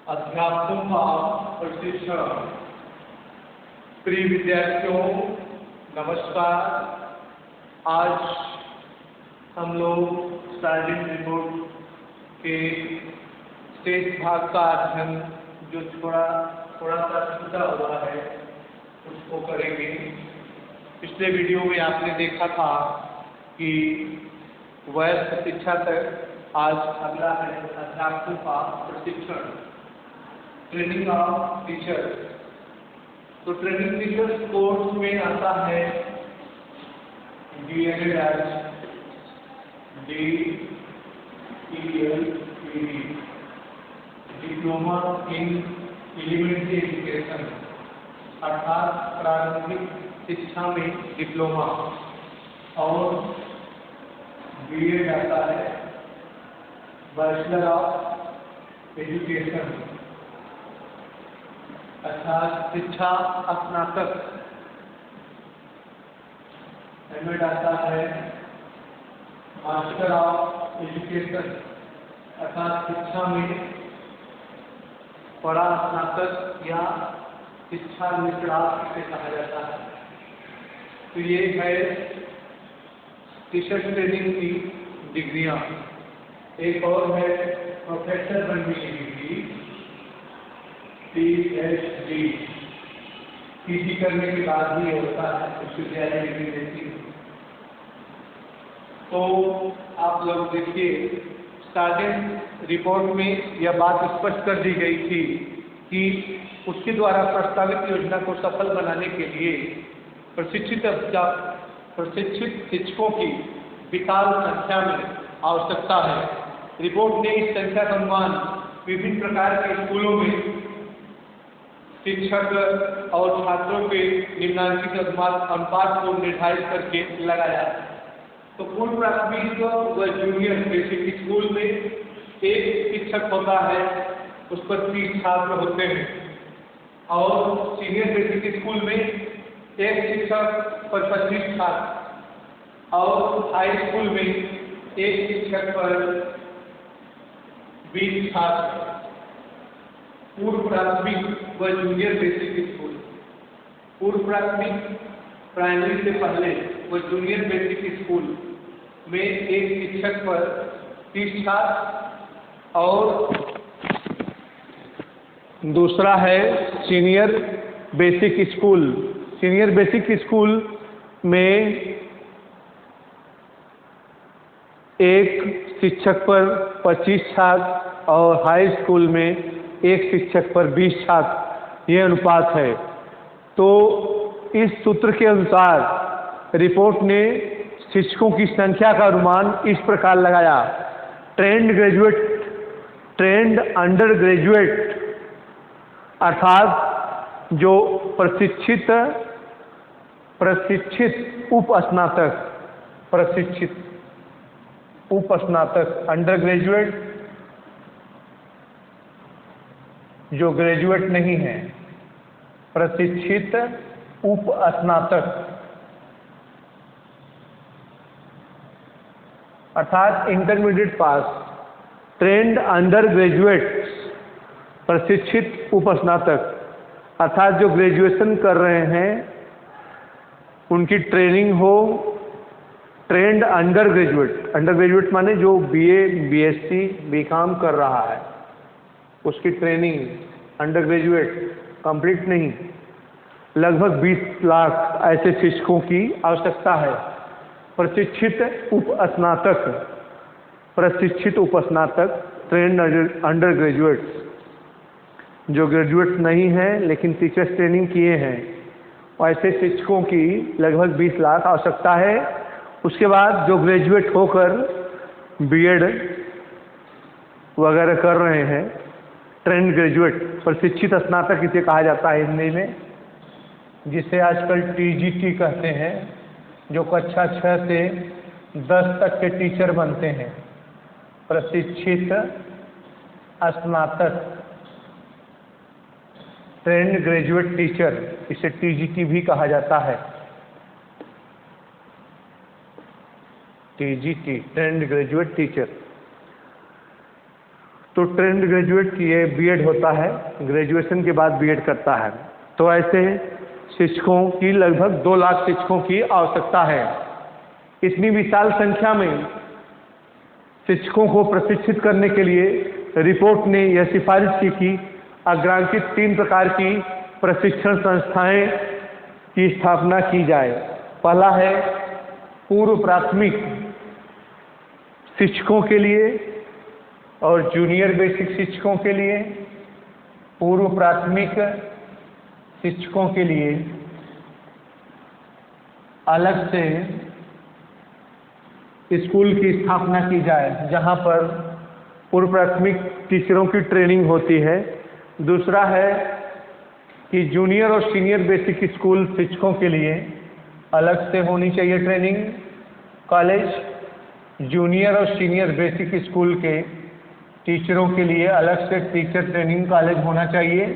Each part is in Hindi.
अध्यापकों का प्रशिक्षण। प्रिय विद्यार्थियों, नमस्कार। आज हम लोग स्टार्टिंग रिपोर्ट के शेष भाग का अध्ययन जो थोड़ा सा छूटा हुआ है उसको करेंगे। पिछले वीडियो में आपने देखा था कि वयस्क शिक्षा तक, आज अगला है अध्यापकों का प्रशिक्षण, ट्रेनिंग ऑफ टीचर। तो ट्रेनिंग टीचर्स कोर्स में आता है DELED, diploma in elementary education, अर्थात प्रारंभिक शिक्षा में डिप्लोमा। और BEd आता है बैचलर ऑफ एजुकेशन, अर्थात शिक्षा स्नातक। MAd आता है मास्टर ऑफ एजुकेशन, अर्थात शिक्षा में बड़ा स्नातक या शिक्षा निष्णात से कहा जाता है। तो ये है टीचर ट्रेनिंग की डिग्रियां। एक और है प्रोफेसर बनने की डिग्री, PhD। PG करने के बाद ही होता है, विश्वविद्यालय डिग्री देती है। तो आप लोग देखिए, स्टार्टिंग रिपोर्ट में यह बात स्पष्ट कर दी गई थी कि उसके द्वारा प्रस्तावित योजना को सफल बनाने के लिए प्रशिक्षित शिक्षकों की विशाल संख्या में आवश्यकता है। रिपोर्ट ने इस संख्या का अनुमान विभिन्न प्रकार के स्कूलों में शिक्षक और छात्रों के निम्नांकित अनुपात को निर्धारित करके लगाया। तो पूर्व प्राथमिक व जूनियर बेसिक स्कूल में एक शिक्षक होता है, उस पर 30 छात्र होते हैं। और सीनियर बेसिक स्कूल में एक शिक्षक पर 25 छात्र, और हाई स्कूल में एक शिक्षक पर 20 छात्र। पूर्व प्राथमिक व जूनियर बेसिक स्कूल, पूर्व प्राथमिक प्राइमरी से पहले व जूनियर बेसिक स्कूल में एक शिक्षक पर 30 छात्र। और दूसरा है senior basic school. Senior basic school में एक शिक्षक पर 25 छात्र और हाई स्कूल में एक शिक्षक पर 20 छात्र, ये अनुपात है। तो इस सूत्र के अनुसार रिपोर्ट ने शिक्षकों की संख्या का अनुमान इस प्रकार लगाया। Trained graduate, trend under graduate, अर्थात जो प्रशिक्षित उप स्नातक, अंडर ग्रेजुएट जो ग्रेजुएट नहीं है, प्रशिक्षित उप स्नातक अर्थात intermediate pass. Trend under graduate, प्रशिक्षित उप स्नातक, अर्थात जो ग्रेजुएशन कर रहे हैं उनकी ट्रेनिंग हो। Trend under graduate, under graduate माने जो BA, BSc, BCom कर रहा है, उसकी ट्रेनिंग अंडर ग्रेजुएट, कंप्लीट नहीं। लगभग 20 लाख ऐसे शिक्षकों की आवश्यकता है। प्रशिक्षित उप स्नातक, ट्रेंड अंडर ग्रेजुएट, जो ग्रेजुएट नहीं है लेकिन टीचर्स ट्रेनिंग किए हैं, ऐसे शिक्षकों की लगभग 20 लाख आवश्यकता है। उसके बाद जो ग्रेजुएट होकर BEd वगैरह कर रहे हैं, ट्रेंड ग्रेजुएट, प्रशिक्षित स्नातक इसे कहा जाता है हिंदी में, जिसे आजकल TGT कहते हैं, जो कक्षा 6 से 10 तक के टीचर बनते हैं। प्रशिक्षित स्नातक, ट्रेंड ग्रेजुएट टीचर, इसे TGT भी कहा जाता है। TGT, trained graduate teacher. तो तो ट्रेंड ग्रेजुएट ये बीएड होता है, ग्रेजुएशन के बाद बीएड करता है। तो ऐसे शिक्षकों की लगभग 2 लाख शिक्षकों की आवश्यकता है। इतनी विशाल संख्या में शिक्षकों को प्रशिक्षित करने के लिए रिपोर्ट ने यह सिफारिश की कि अग्रांकित 3 प्रकार की प्रशिक्षण संस्थाएं की स्थापना की जाए। पहला है पूर्व प्राथमिक शिक्षकों के लिए और जूनियर बेसिक शिक्षकों के लिए, पूर्व प्राथमिक शिक्षकों के लिए अलग से स्कूल की स्थापना की जाए जहां पर पूर्व प्राथमिक टीचरों की ट्रेनिंग होती है। दूसरा है कि जूनियर और सीनियर बेसिक स्कूल शिक्षकों के लिए अलग से होनी चाहिए ट्रेनिंग कॉलेज। जूनियर और सीनियर बेसिक स्कूल के टीचरों के लिए अलग से टीचर ट्रेनिंग कॉलेज होना चाहिए।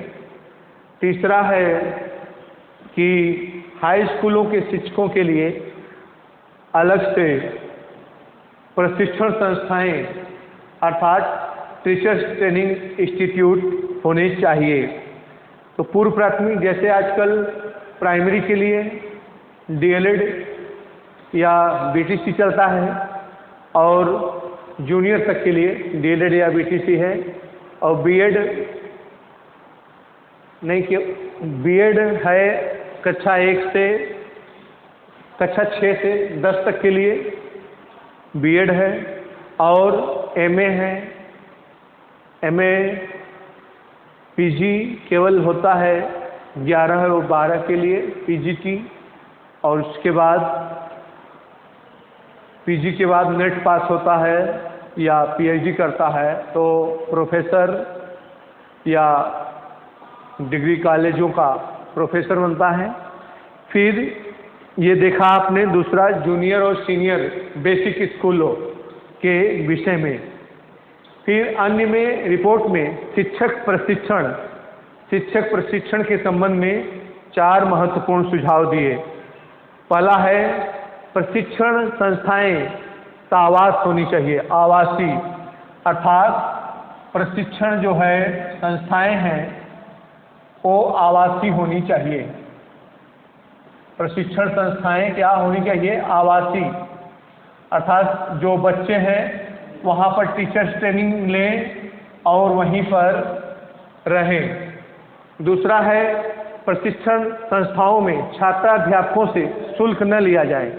तीसरा है कि हाई स्कूलों के शिक्षकों के लिए अलग से प्रशिक्षण संस्थाएं अर्थात टीचर्स ट्रेनिंग इंस्टीट्यूट होने चाहिए। तो पूर्व प्राथमिक जैसे आजकल प्राइमरी के लिए डीएलएड या बीटीसी चलता है और जूनियर तक के लिए डीएलएड या बीटीसी है, और बीएड नहीं कि बीएड है कक्षा 1 से कक्षा 6 से 10 तक के लिए बीएड है, और एमए है। एमए पीजी केवल होता है 11 और 12 के लिए पीजीटी, और उसके बाद पीजी के बाद नेट पास होता है या पीएचडी करता है तो प्रोफेसर या डिग्री कॉलेजों का प्रोफेसर बनता है। फिर ये देखा आपने दूसरा जूनियर और सीनियर बेसिक स्कूलों के विषय में। फिर अन्य में रिपोर्ट में शिक्षक प्रशिक्षण के संबंध में 4 महत्वपूर्ण सुझाव दिए। पहला है प्रशिक्षण संस्थाएं आवास होनी चाहिए, आवासीय, अर्थात प्रशिक्षण जो है संस्थाएं हैं वो आवासीय होनी चाहिए। प्रशिक्षण संस्थाएं क्या होनी चाहिए? आवासीय, अर्थात जो बच्चे हैं वहाँ पर टीचर्स ट्रेनिंग लें और वहीं पर रहें। दूसरा है प्रशिक्षण संस्थाओं में छात्राध्यापकों से शुल्क न लिया जाए।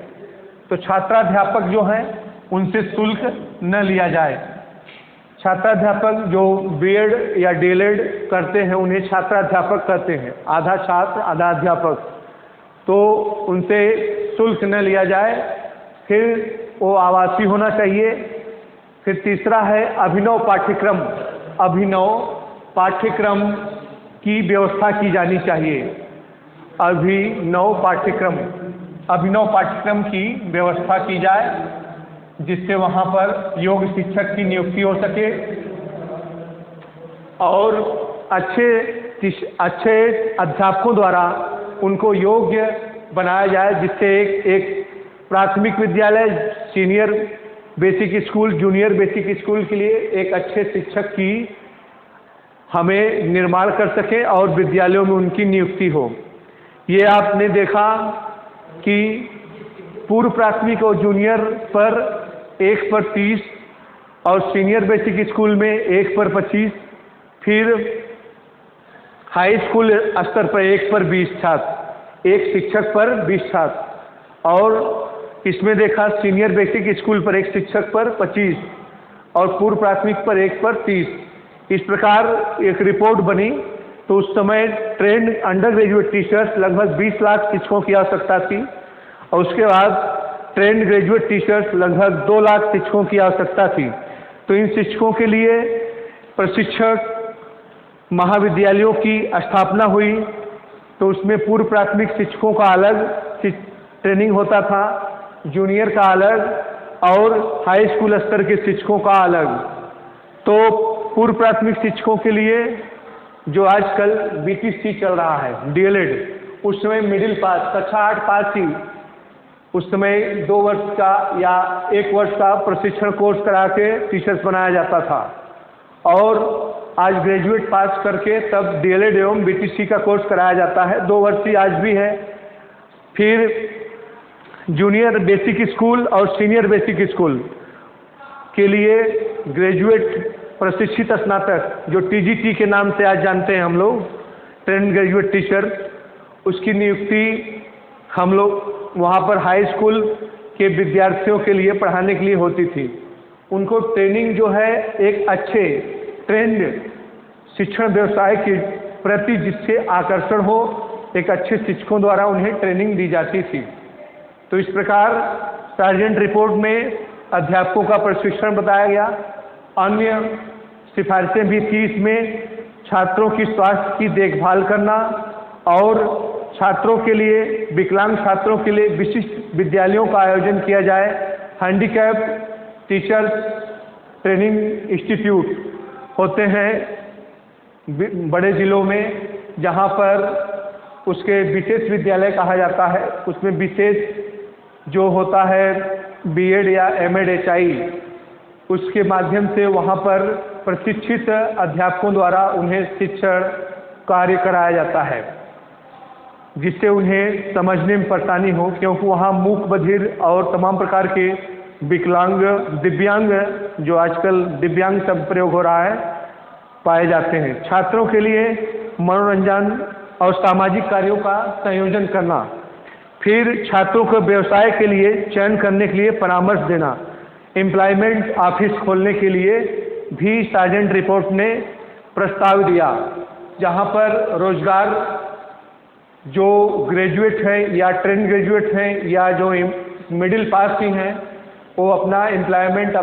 तो छात्राध्यापक जो हैं उनसे शुल्क न लिया जाए। छात्राध्यापक जो बीएड या डीएलएड करते हैं उन्हें छात्राध्यापक कहते हैं, आधा छात्र आधा अध्यापक, तो उनसे शुल्क न लिया जाए। फिर वो आवासीय होना चाहिए। फिर तीसरा है अभिनव पाठ्यक्रम की व्यवस्था की जानी चाहिए। अभिनव पाठ्यक्रम की व्यवस्था की जाए जिससे वहाँ पर योग्य शिक्षक की नियुक्ति हो सके और अच्छे अध्यापकों द्वारा उनको योग्य बनाया जाए, जिससे एक प्राथमिक विद्यालय, senior basic school, junior basic school के लिए एक अच्छे शिक्षक की हमें निर्माण कर सकें और विद्यालयों में उनकी नियुक्ति हो। ये आपने देखा कि पूर्व प्राथमिक और जूनियर पर 1 पर 30 और सीनियर बेसिक स्कूल में 1 पर 25, फिर हाई स्कूल स्तर पर 1 पर 20 छात्र, एक शिक्षक पर 20 छात्र, और इसमें देखा सीनियर बेसिक स्कूल पर 1 शिक्षक पर 25 और पूर्व प्राथमिक पर 1 पर 30। इस प्रकार एक रिपोर्ट बनी। तो उस समय ट्रेंड अंडर ग्रेजुएट टीचर्स लगभग 20 लाख शिक्षकों की आवश्यकता थी, और उसके बाद ट्रेंड ग्रेजुएट टीचर्स लगभग 2 लाख शिक्षकों की आवश्यकता थी। तो इन शिक्षकों के लिए प्रशिक्षक महाविद्यालयों की स्थापना हुई। तो उसमें पूर्व प्राथमिक शिक्षकों का अलग ट्रेनिंग होता था, जूनियर का अलग और हाई स्कूल स्तर के शिक्षकों का अलग। तो पूर्व प्राथमिक शिक्षकों के लिए जो आजकल बीटीसी चल रहा है, डीएलएड, उस समय मिडिल पास कक्षा 8 पास ही उस समय 2 वर्ष का या 1 वर्ष का प्रशिक्षण कोर्स करा के टीचर्स बनाया जाता था। और आज ग्रेजुएट पास करके तब डीएलएड एवं बीटीसी का कोर्स कराया जाता है, 2 वर्षीय आज भी है। फिर जूनियर बेसिक स्कूल और सीनियर बेसिक स्कूल के लिए ग्रेजुएट प्रशिक्षित स्नातक, जो टीजीटी के नाम से आज जानते हैं हम लोग, ट्रेंड ग्रेजुएट टीचर, उसकी नियुक्ति हम लोग वहाँ पर हाई स्कूल के विद्यार्थियों के लिए पढ़ाने के लिए होती थी। उनको ट्रेनिंग जो है एक अच्छे ट्रेंड शिक्षण व्यवसाय के प्रति जिससे आकर्षण हो, एक अच्छे शिक्षकों द्वारा उन्हें ट्रेनिंग दी जाती थी। तो इस प्रकार सार्जेंट रिपोर्ट में अध्यापकों का प्रशिक्षण बताया गया। अन्य सिफारिशें भी थी इसमें, छात्रों की स्वास्थ्य की देखभाल करना और छात्रों के लिए, विकलांग छात्रों के लिए विशिष्ट विद्यालयों का आयोजन किया जाए। हैंडीकैप टीचर्स ट्रेनिंग इंस्टीट्यूट होते हैं बड़े ज़िलों में, जहां पर उसके विशेष विद्यालय कहा जाता है। उसमें विशेष जो होता है बीएड या एमएड एचआई, उसके माध्यम से वहां पर प्रशिक्षित अध्यापकों द्वारा उन्हें शिक्षण कार्य कराया जाता है, जिससे उन्हें समझने में परेशानी हो, क्योंकि वहाँ मूक बधिर और तमाम प्रकार के विकलांग, दिव्यांग, जो आजकल दिव्यांग शब्द प्रयोग हो रहा है, पाए जाते हैं। छात्रों के लिए मनोरंजन और सामाजिक कार्यों का संयोजन करना, फिर छात्रों को व्यवसाय के लिए चयन करने के लिए परामर्श देना, एम्प्लॉयमेंट ऑफिस खोलने के लिए भी सार्जेंट रिपोर्ट ने प्रस्ताव दिया, जहाँ पर रोजगार जो ग्रेजुएट हैं या ट्रेंड ग्रेजुएट हैं या जो मिडिल पास ही हैं, वो अपना एम्प्लॉयमेंट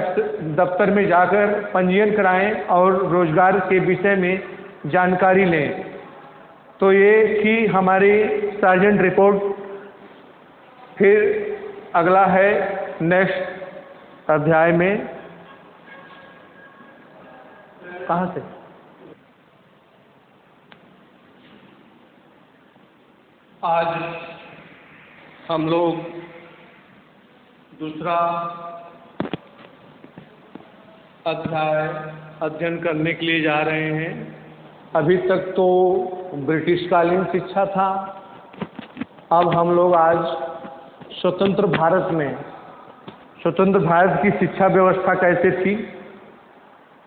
दफ्तर में जाकर पंजीयन कराएं और रोजगार के विषय में जानकारी लें। तो ये थी हमारी सार्जेंट रिपोर्ट। फिर अगला है नेक्स्ट अध्याय में, कहाँ से आज हम लोग दूसरा अध्याय अध्ययन करने के लिए जा रहे हैं। अभी तक तो ब्रिटिशकालीन शिक्षा था, अब हम लोग आज स्वतंत्र भारत में, स्वतंत्र भारत की शिक्षा व्यवस्था कैसे थी।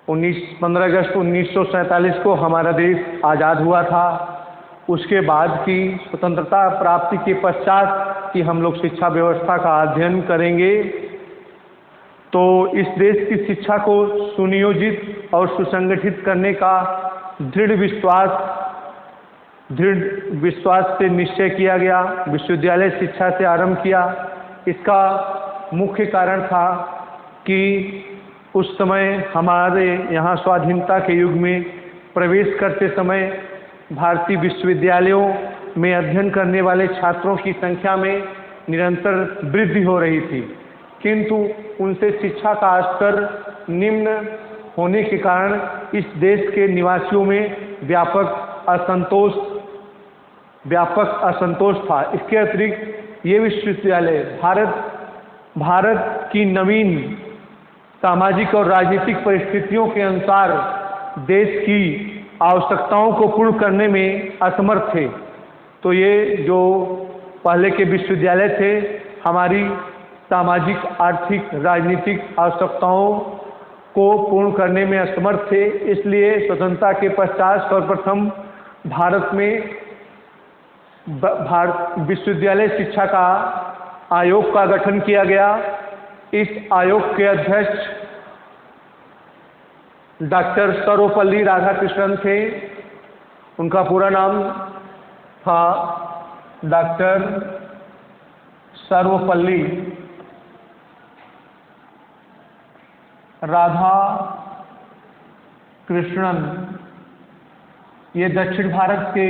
15 अगस्त 1947 को हमारा देश आज़ाद हुआ था। उसके बाद की स्वतंत्रता प्राप्ति के पश्चात की हम लोग शिक्षा व्यवस्था का अध्ययन करेंगे। तो इस देश की शिक्षा को सुनियोजित और सुसंगठित करने का दृढ़ विश्वास से निश्चय किया गया। विश्वविद्यालय शिक्षा से आरंभ किया। इसका मुख्य कारण था कि उस समय हमारे यहाँ स्वाधीनता के युग में प्रवेश करते समय भारतीय विश्वविद्यालयों में अध्ययन करने वाले छात्रों की संख्या में निरंतर वृद्धि हो रही थी, किंतु उनसे शिक्षा का स्तर निम्न होने के कारण इस देश के निवासियों में व्यापक असंतोष था। इसके अतिरिक्त ये विश्वविद्यालय भारत की नवीन सामाजिक और राजनीतिक परिस्थितियों के अनुसार देश की आवश्यकताओं को पूर्ण करने में असमर्थ थे। तो ये जो पहले के विश्वविद्यालय थे, हमारी सामाजिक, आर्थिक, राजनीतिक आवश्यकताओं को पूर्ण करने में असमर्थ थे। इसलिए स्वतंत्रता के पश्चात सर्वप्रथम भारत में विश्वविद्यालय शिक्षा का आयोग का गठन किया गया। इस आयोग के अध्यक्ष डॉक्टर सर्वपल्ली राधाकृष्णन थे। उनका पूरा नाम था डॉक्टर सर्वपल्ली राधा कृष्णन। ये दक्षिण भारत के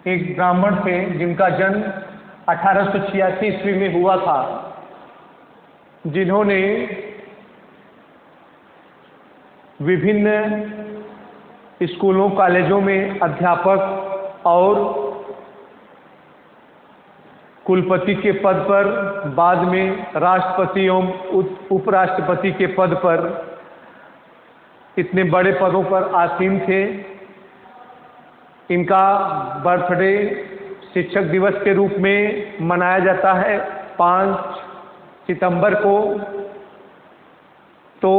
एक ब्राह्मण थे, जिनका जन्म 1886 ईस्वी में हुआ था, जिन्होंने विभिन्न स्कूलों कॉलेजों में अध्यापक और कुलपति के पद पर, बाद में राष्ट्रपति एवं उपराष्ट्रपति के पद पर इतने बड़े पदों पर आसीन थे। इनका बर्थडे शिक्षक दिवस के रूप में मनाया जाता है 5 सितंबर को। तो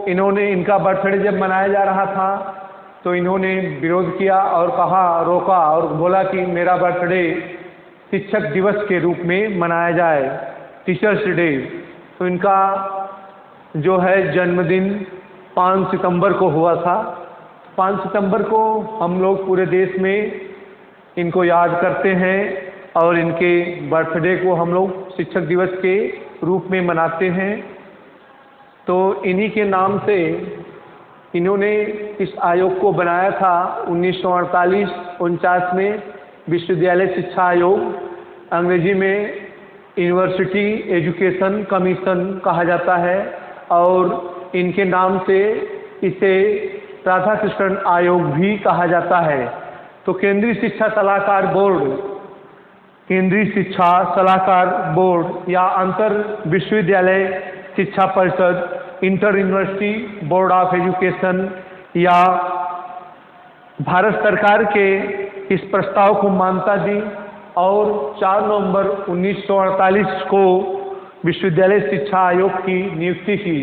इन्होंने, इनका बर्थडे जब मनाया जा रहा था तो इन्होंने विरोध किया और कहा, रोका और बोला कि मेरा बर्थडे शिक्षक दिवस के रूप में मनाया जाए, टीचर्स डे। तो इनका जो है जन्मदिन 5 सितंबर को हुआ था। 5 सितंबर को हम लोग पूरे देश में इनको याद करते हैं और इनके बर्थडे को हम लोग शिक्षक दिवस के रूप में मनाते हैं। तो इन्हीं के नाम से इन्होंने इस आयोग को बनाया था 1948-49 में, विश्वविद्यालय शिक्षा आयोग, अंग्रेजी में यूनिवर्सिटी एजुकेशन कमीशन कहा जाता है। और इनके नाम से इसे राधाकृष्णन आयोग भी कहा जाता है। तो केंद्रीय शिक्षा सलाहकार बोर्ड, केंद्रीय शिक्षा सलाहकार बोर्ड या अंतर विश्वविद्यालय शिक्षा परिषद, inter university board of education, या भारत सरकार के इस प्रस्ताव को मान्यता दी और 4 नवंबर 1948 को विश्वविद्यालय शिक्षा आयोग की नियुक्ति की।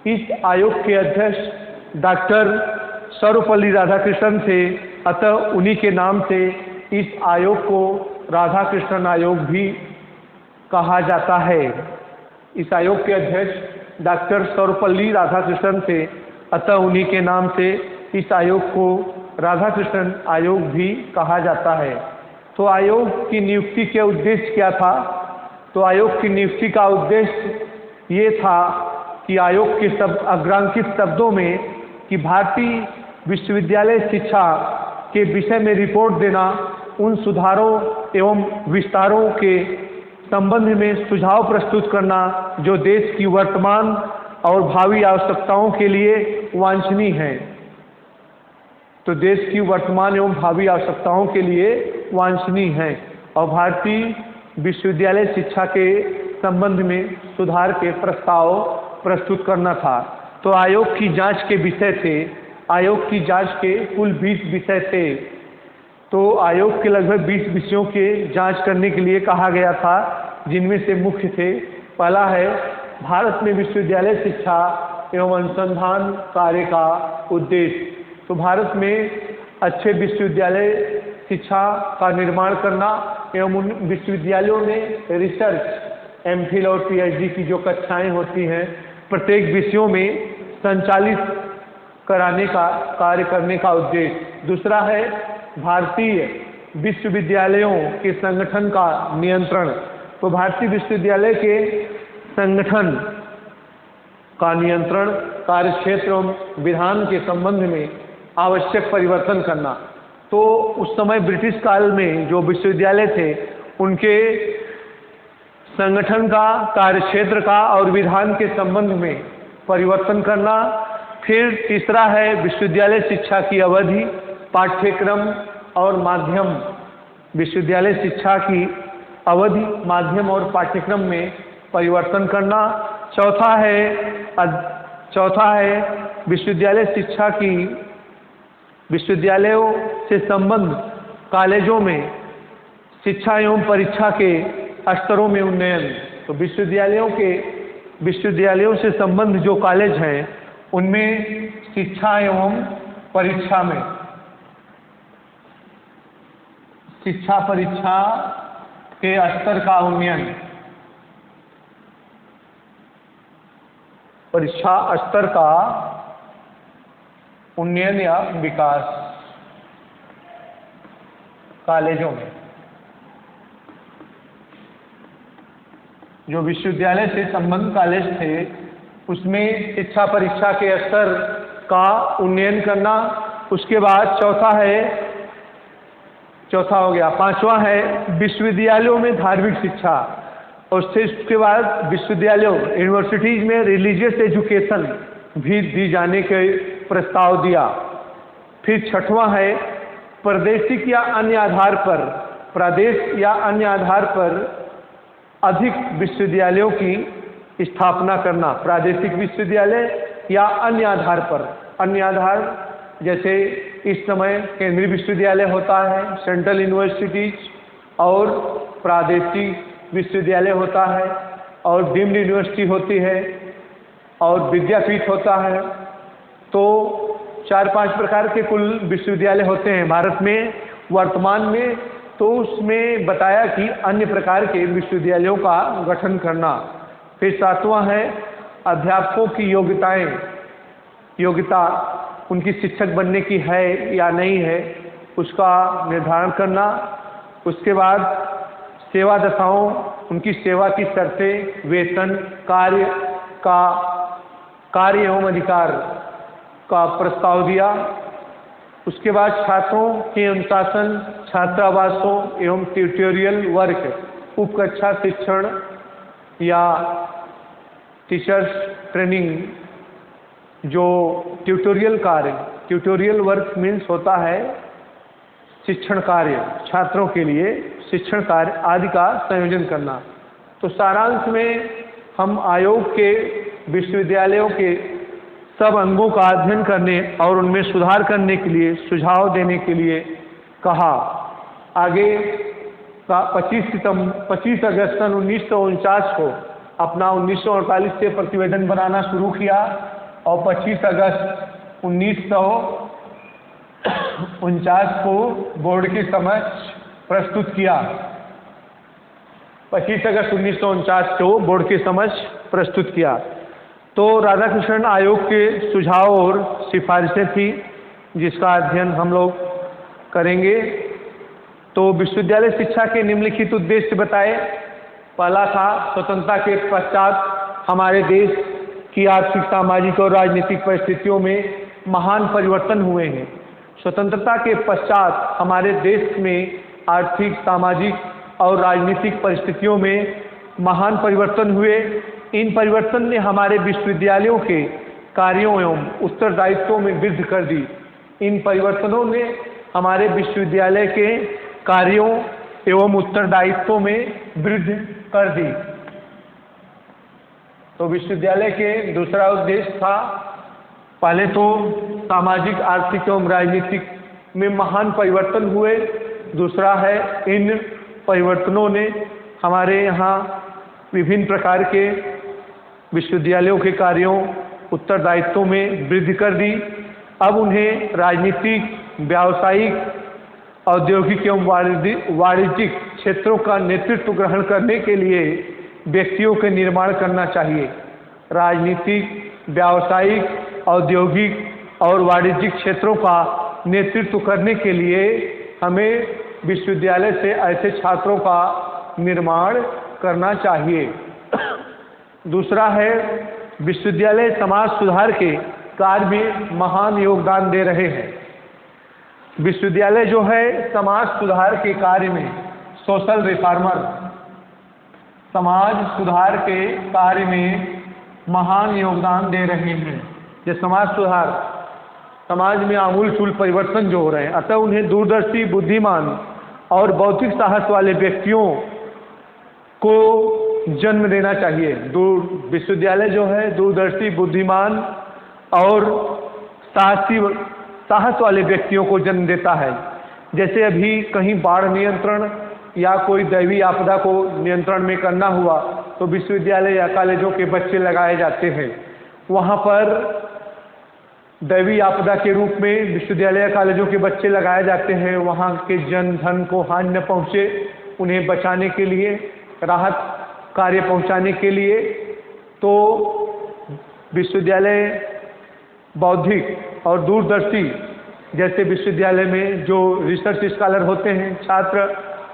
इस आयोग के अध्यक्ष डॉक्टर सर्वपल्ली राधाकृष्णन थे, अतः उन्हीं के नाम से इस आयोग को राधाकृष्णन आयोग भी कहा जाता है। इस आयोग के अध्यक्ष डॉक्टर सर्वपल्ली राधाकृष्णन थे, अतः उन्हीं के नाम से इस आयोग को राधाकृष्णन आयोग भी कहा जाता है। तो आयोग की नियुक्ति के उद्देश्य क्या था? तो आयोग की नियुक्ति का उद्देश्य ये था कि आयोग के अग्रांकित शब्दों में कि भारतीय विश्वविद्यालय शिक्षा के विषय में रिपोर्ट देना, उन सुधारों एवं विस्तारों के संबंध में सुझाव प्रस्तुत करना जो देश की वर्तमान और भावी आवश्यकताओं के लिए वांछनीय है। तो देश की वर्तमान एवं भावी आवश्यकताओं के लिए वांछनीय है और भारतीय विश्वविद्यालय शिक्षा के संबंध में सुधार के प्रस्ताव प्रस्तुत करना था। तो आयोग की जांच के विषय थे, आयोग की जांच के कुल 20 विषय थे। तो आयोग के लगभग 20 विषयों के जांच करने के लिए कहा गया था, जिनमें से मुख्य थे, पहला है भारत में विश्वविद्यालय शिक्षा एवं अनुसंधान कार्य का उद्देश्य। तो भारत में अच्छे विश्वविद्यालय शिक्षा का निर्माण करना एवं उन विश्वविद्यालयों में रिसर्च, एमफिल और पीएचडी की जो कक्षाएं होती हैं, प्रत्येक विषयों में संचालित कराने का कार्य करने का उद्देश्य। दूसरा है भारतीय विश्वविद्यालयों के संगठन का नियंत्रण। तो भारतीय विश्वविद्यालय के संगठन का नियंत्रण, कार्यक्षेत्र एवं विधान के संबंध में आवश्यक परिवर्तन करना। तो उस समय ब्रिटिश काल में जो विश्वविद्यालय थे उनके संगठन का, कार्यक्षेत्र का और विधान के संबंध में परिवर्तन करना। फिर तीसरा है विश्वविद्यालय शिक्षा की अवधि, पाठ्यक्रम और माध्यम। विश्वविद्यालय शिक्षा की अवधि, माध्यम और पाठ्यक्रम में परिवर्तन करना। चौथा है विश्वविद्यालय शिक्षा की, विश्वविद्यालयों से संबंध कॉलेजों में शिक्षा एवं परीक्षा के स्तरों में उन्नयन। तो विश्वविद्यालयों से संबंध जो कॉलेज हैं उनमें शिक्षा एवं परीक्षा में, शिक्षा परीक्षा के स्तर का उन्नयन, परीक्षा स्तर का उन्नयन या विकास कॉलेजों में। जो विश्वविद्यालय से संबंध कॉलेज थे उसमें शिक्षा परीक्षा के स्तर का उन्नयन करना। उसके बाद चौथा हो गया। पांचवा है विश्वविद्यालयों में धार्मिक शिक्षा, और उसके बाद विश्वविद्यालयों, यूनिवर्सिटीज में रिलीजियस एजुकेशन भी दी जाने के प्रस्ताव दिया। फिर छठवां है प्रादेशिक या अन्य आधार पर, प्रदेश या अन्य आधार पर अधिक विश्वविद्यालयों की स्थापना करना। प्रादेशिक विश्वविद्यालय या अन्य आधार पर अन्य आधार जैसे इस समय केंद्रीय विश्वविद्यालय होता है, सेंट्रल यूनिवर्सिटीज और प्रादेशिक विश्वविद्यालय होता है और डीम्ड यूनिवर्सिटी होती है और विद्यापीठ होता है। तो 4-5 प्रकार के कुल विश्वविद्यालय होते हैं भारत में वर्तमान में। तो उसमें बताया कि अन्य प्रकार के विश्वविद्यालयों का गठन करना। फिर 7वां है अध्यापकों की योग्यता उनकी शिक्षक बनने की है या नहीं है उसका निर्धारण करना। उसके बाद सेवा दशाओं, उनकी सेवा की शर्तें, वेतन, कार्य एवं अधिकार का प्रस्ताव दिया। उसके बाद छात्रों के अनुशासन, छात्रावासों एवं ट्यूटोरियल वर्क, उपकक्षा शिक्षण या टीचर्स ट्रेनिंग, जो ट्यूटोरियल वर्क मीन्स होता है शिक्षण कार्य, छात्रों के लिए शिक्षण कार्य आदि का संयोजन करना। तो सारांश में हम आयोग के विश्वविद्यालयों के सब अंगों का अध्ययन करने और उनमें सुधार करने के लिए सुझाव देने के लिए कहा। आगे का 25 अगस्त 1949 को अपना 1948 से प्रतिवेदन बनाना शुरू किया और 25 अगस्त 1949 को बोर्ड के समक्ष प्रस्तुत किया। 25 अगस्त 1949 को बोर्ड के समक्ष प्रस्तुत किया। तो राधाकृष्णन आयोग के सुझाव और सिफारिशें थी जिसका अध्ययन हम लोग करेंगे। तो विश्वविद्यालय शिक्षा के निम्नलिखित उद्देश्य बताए। पहला था स्वतंत्रता के पश्चात हमारे देश की आर्थिक, सामाजिक और राजनीतिक परिस्थितियों में महान परिवर्तन हुए हैं। स्वतंत्रता के पश्चात हमारे देश में आर्थिक, सामाजिक और राजनीतिक परिस्थितियों में महान परिवर्तन हुए। इन परिवर्तन ने हमारे विश्वविद्यालयों के कार्यों एवं उत्तरदायित्वों में वृद्धि कर दी। इन परिवर्तनों ने हमारे विश्वविद्यालय के कार्यों एवं उत्तरदायित्वों में वृद्धि कर दी। तो विश्वविद्यालय के दूसरा उद्देश्य था, पहले तो सामाजिक, आर्थिक एवं राजनीतिक में महान परिवर्तन हुए। दूसरा है इन परिवर्तनों ने हमारे यहाँ विभिन्न प्रकार के विश्वविद्यालयों के कार्यों, उत्तरदायित्वों में वृद्धि कर दी। अब उन्हें राजनीतिक, व्यावसायिक, औद्योगिक एवं वाणिज्यिक क्षेत्रों का नेतृत्व ग्रहण करने के लिए व्यक्तियों के निर्माण करना चाहिए। राजनीतिक, व्यावसायिक, औद्योगिक और वाणिज्यिक क्षेत्रों का नेतृत्व करने के लिए हमें विश्वविद्यालय से ऐसे छात्रों का निर्माण करना चाहिए। दूसरा है विश्वविद्यालय समाज सुधार के कार्य में महान योगदान दे रहे हैं। विश्वविद्यालय जो है समाज सुधार के कार्य में, सोशल रिफॉर्मर, समाज सुधार के कार्य में महान योगदान दे रहे हैं। ये समाज सुधार, समाज में आमूलचूल परिवर्तन जो हो रहे हैं, अतः उन्हें दूरदर्शी, बुद्धिमान और बौद्धिक साहस वाले व्यक्तियों को जन्म देना चाहिए। विश्वविद्यालय जो है दूरदर्शी, बुद्धिमान और साहस वाले व्यक्तियों को जन्म देता है। जैसे अभी कहीं बाढ़ नियंत्रण या कोई दैवीय आपदा को नियंत्रण में करना हुआ तो विश्वविद्यालय या कॉलेजों के बच्चे लगाए जाते हैं। वहाँ पर दैवीय आपदा के रूप में विश्वविद्यालय या कॉलेजों के बच्चे लगाए जाते हैं। वहाँ के जन धन को हानि न पहुँचे, उन्हें बचाने के लिए, राहत कार्य पहुँचाने के लिए। तो विश्वविद्यालय बौद्धिक और दूरदर्शी, जैसे विश्वविद्यालय में जो रिसर्च स्कॉलर होते हैं, छात्र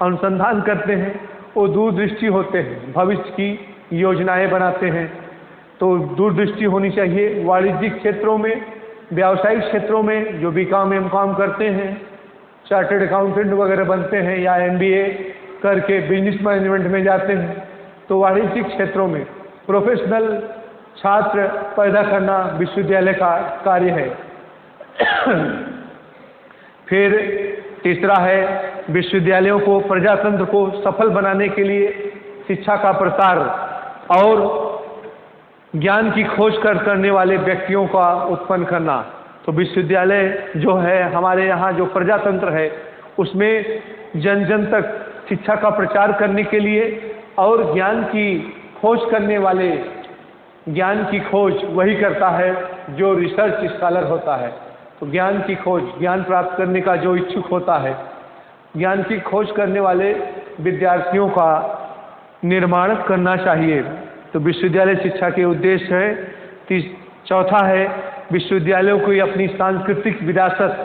अनुसंधान करते हैं, वो दूरदृष्टि होते हैं, भविष्य की योजनाएं बनाते हैं। तो दूरदृष्टि होनी चाहिए। वाणिज्यिक क्षेत्रों में, व्यावसायिक क्षेत्रों में जो बीकॉम एमकॉम करते हैं, चार्टर्ड अकाउंटेंट वगैरह बनते हैं या MBA करके बिजनेस मैनेजमेंट में जाते हैं, तो वाणिज्यिक क्षेत्रों में प्रोफेशनल छात्र पैदा करना विश्वविद्यालय का कार्य है। फिर तीसरा है विश्वविद्यालयों को, प्रजातंत्र को सफल बनाने के लिए शिक्षा का प्रसार और ज्ञान की खोज करने वाले व्यक्तियों का उत्पन्न करना। तो विश्वविद्यालय जो है हमारे यहाँ जो प्रजातंत्र है उसमें जन जन तक शिक्षा का प्रचार करने के लिए और ज्ञान की खोज करने वाले ज्ञान की खोज वही करता है जो रिसर्च स्कॉलर होता है। तो ज्ञान की खोज, ज्ञान प्राप्त करने का जो इच्छुक होता है, ज्ञान की खोज करने वाले विद्यार्थियों का निर्माण करना चाहिए। तो विश्वविद्यालय शिक्षा के उद्देश्य है। चौथा है विश्वविद्यालयों को अपनी सांस्कृतिक विरासत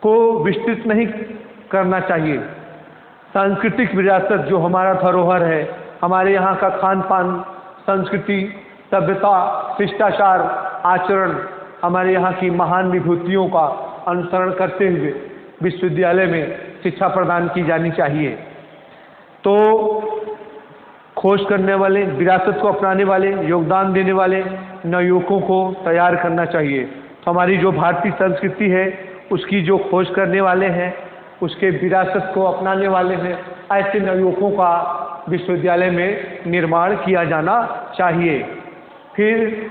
को विस्तृत नहीं करना चाहिए। सांस्कृतिक विरासत जो हमारा धरोहर है, हमारे यहाँ का खान पान, संस्कृति, सभ्यता, शिष्टाचार, आचरण, हमारे यहाँ की महान विभूतियों का अनुसरण करते हुए विश्वविद्यालय में शिक्षा प्रदान की जानी चाहिए। तो खोज करने वाले, विरासत को अपनाने वाले, योगदान देने वाले नवयुवकों को तैयार करना चाहिए। तो हमारी जो भारतीय संस्कृति है उसकी जो खोज करने वाले हैं, उसके विरासत को अपनाने वाले हैं, ऐसे नवयुवकों का विश्वविद्यालय में निर्माण किया जाना चाहिए। फिर